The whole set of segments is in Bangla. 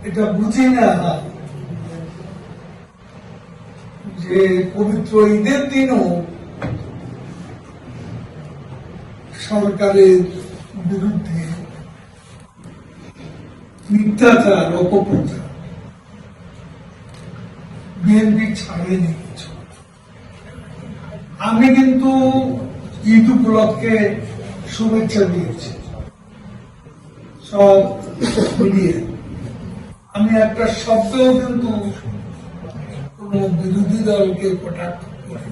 এটা বুঝি না যে পবিত্র ঈদের দিনও সরকারের বিরুদ্ধে মিথ্যাচার অপপ্রচার বিএনপি ছাড়েনি কিছু। আমি কিন্তু ঈদ উপলক্ষে শুভেচ্ছা দিয়েছি সব মিলিয়ে। আমি একটা শব্দও কিন্তু কোন বিরোধী দলকে কটাক্ষ করি,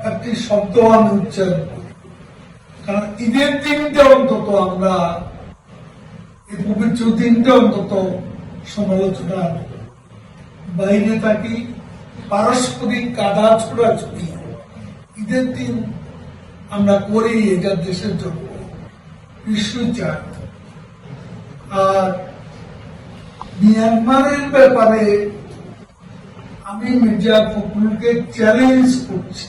একটি শব্দ আমি উচ্চারণ করি। কারণ ঈদের দিনটা অন্তত আমরা এই পবিত্র দিনটা অন্তত সমালোচনার বাইরে থাকি। পারস্পরিক কাদা ছোড়াছুড়ি ঈদের দিন আমরা করি, এটা দেশের জন্য নিশ্চয়ই চাই। আর মিয়ানমারের ব্যাপারে আমি মির্জা ফখরুলকে চ্যালেঞ্জ করছি,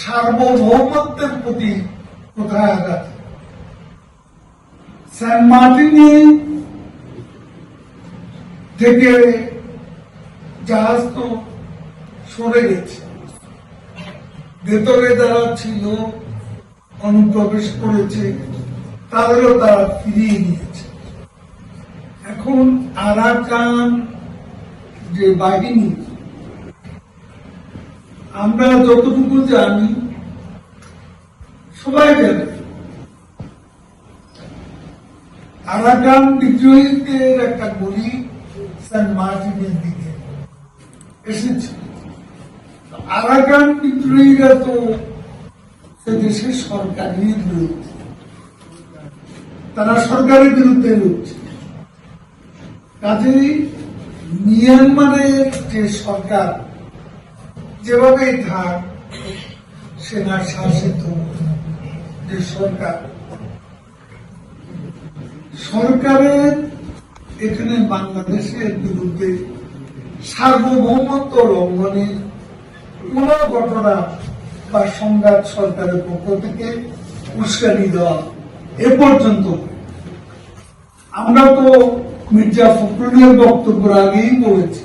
সার্বভৌমত্বের প্রতি কোথায় আঘাত। সেন্ট মার্টিনে থেকে জাহাজ তো সরে গেছে, ভেতরে যারা ছিল অনুপ্রবেশ করেছে তাদেরও তারা ফিরিয়ে নিয়েছে। এখন আরাকান যে বাহিনী, আমরা যতটুকু জানি সবাই জানে আরাকান বিদ্রোহীদের একটা গুলি সেন্ট মার্টিনের দিকে এসেছে। আরাকান বিদ্রোহীরা তো সে দেশের সরকারের বিরুদ্ধে, তারা সরকারের বিরুদ্ধে লড়ছে। কাজেই মিয়ানমারের যে সরকার যেভাবে থাক, সেনা শাসিত যে সরকারের এখানে বাংলাদেশের বিরুদ্ধে সার্বভৌমত্ব লঙ্ঘনের কোন ঘটনা বা সংঘাত সরকারের পক্ষ থেকে উস্কানি দেওয়া এ পর্যন্ত। আমরা তো মির্জা ফখরুলের বক্তব্য আগেই বলেছি,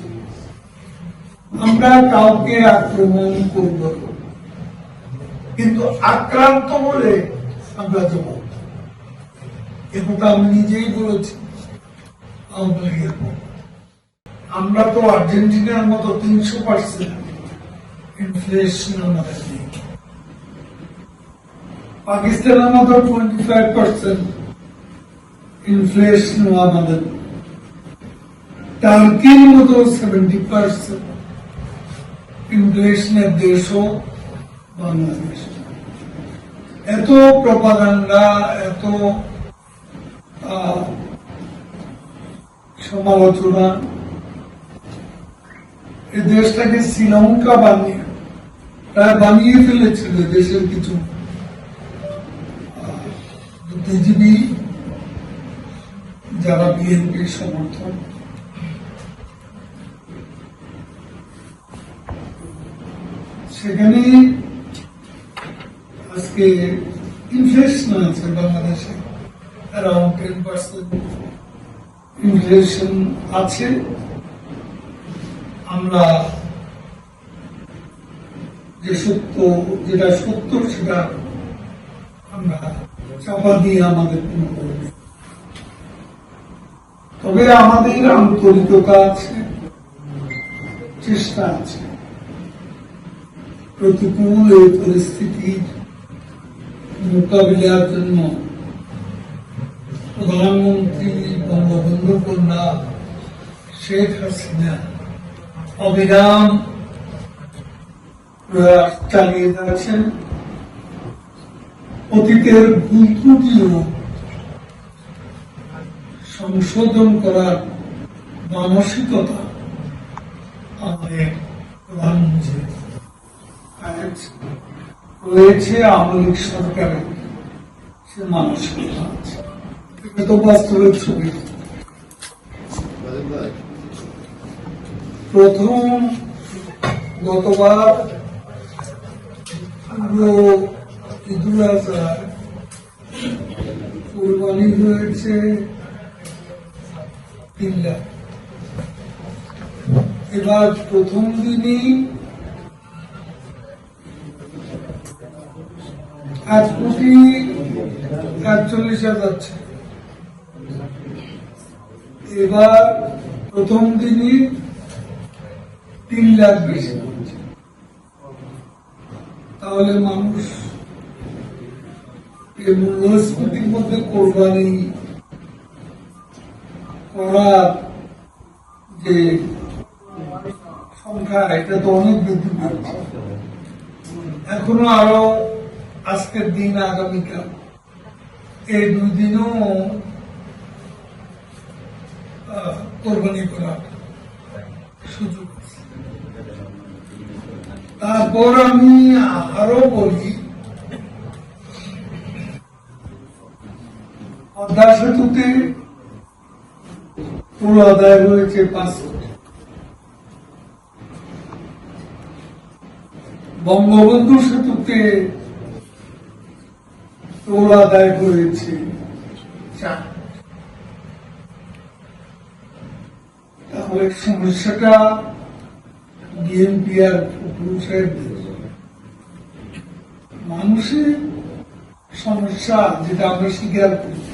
আমরা কাউকে আক্রমণ করব, কিন্তু আক্রান্ত হলে আমরা জবাব। একথা আমি নিজেই বলেছি। আমরা তো আর্জেন্টিনার মতো 300% ইনফ্লেশন আমাদের নেই, পাকিস্তানের মতো 25% ইনফ্লেশন আমাদের, টার্কির মতো 70% ইনফ্লেশনের দেশও বাংলাদেশ। এত প্রপাগান্ডা, এত সমালোচনা, এই দেশটাকে শ্রীলঙ্কা বানিয়ে ফেলেছিল দেশের কিছু বুদ্ধিজীবী যারা বিএনপির সমর্থন। সেখানে আজকে ইনফ্লেশন আছে বাংলাদেশে, অ্যারাউন্ড 10% ইনফ্লেশন আছে। আমরা যেটা সত্য সেটা আমরা চাপা দিয়ে আমাদের কোনো করবে। তবে আমাদের আন্তরিকতা আছে, চেষ্টা আছে। প্রতিকূল এই পরিস্থিতির মোকাবিলার জন্য প্রধানমন্ত্রী বঙ্গবন্ধু কন্যা শেখ হাসিনা অবিরাম প্রয়াস চালিয়ে যাচ্ছেন। অতীতের ভুল ত্রুটিও সংশোধন করার মানসিকতা আমাদের প্রধানমন্ত্রী রয়েছে, আওয়ামী লীগ সরকারের সে মানসিকতা আছে। এটা তো বাস্তবের ছবি। প্রথম গতবার পুরো ঈদুল আজহার কুরবানি হয়েছে 3 লাখ। এবার প্রথম দিনই 1,41,000 ছিল। এবার প্রথম দিনই 3 লাখ বেশি হচ্ছে। তাহলে মানুষ এই মূল্যস্ফীতির মধ্যে কোরবানি করার যে সংখ্যা, এটা তো অনেক বৃদ্ধি পাচ্ছে। এখনো আরো আজকের দিন, আগামীকাল, এই 2 দিনও কোরবানি করার সুযোগ আছে। তারপর আমি আরো বলি, পদ্মা সেতুতে টোল আদায় হয়েছে 5 কোটি। বঙ্গবন্ধু সেতুতে টোল আদায় হয়েছে 4 কোটি। তাহলে সমস্যাটা বিএনপি আর পুরুষের মানুষের সমস্যা, যেটা আমরা স্বীকার করি।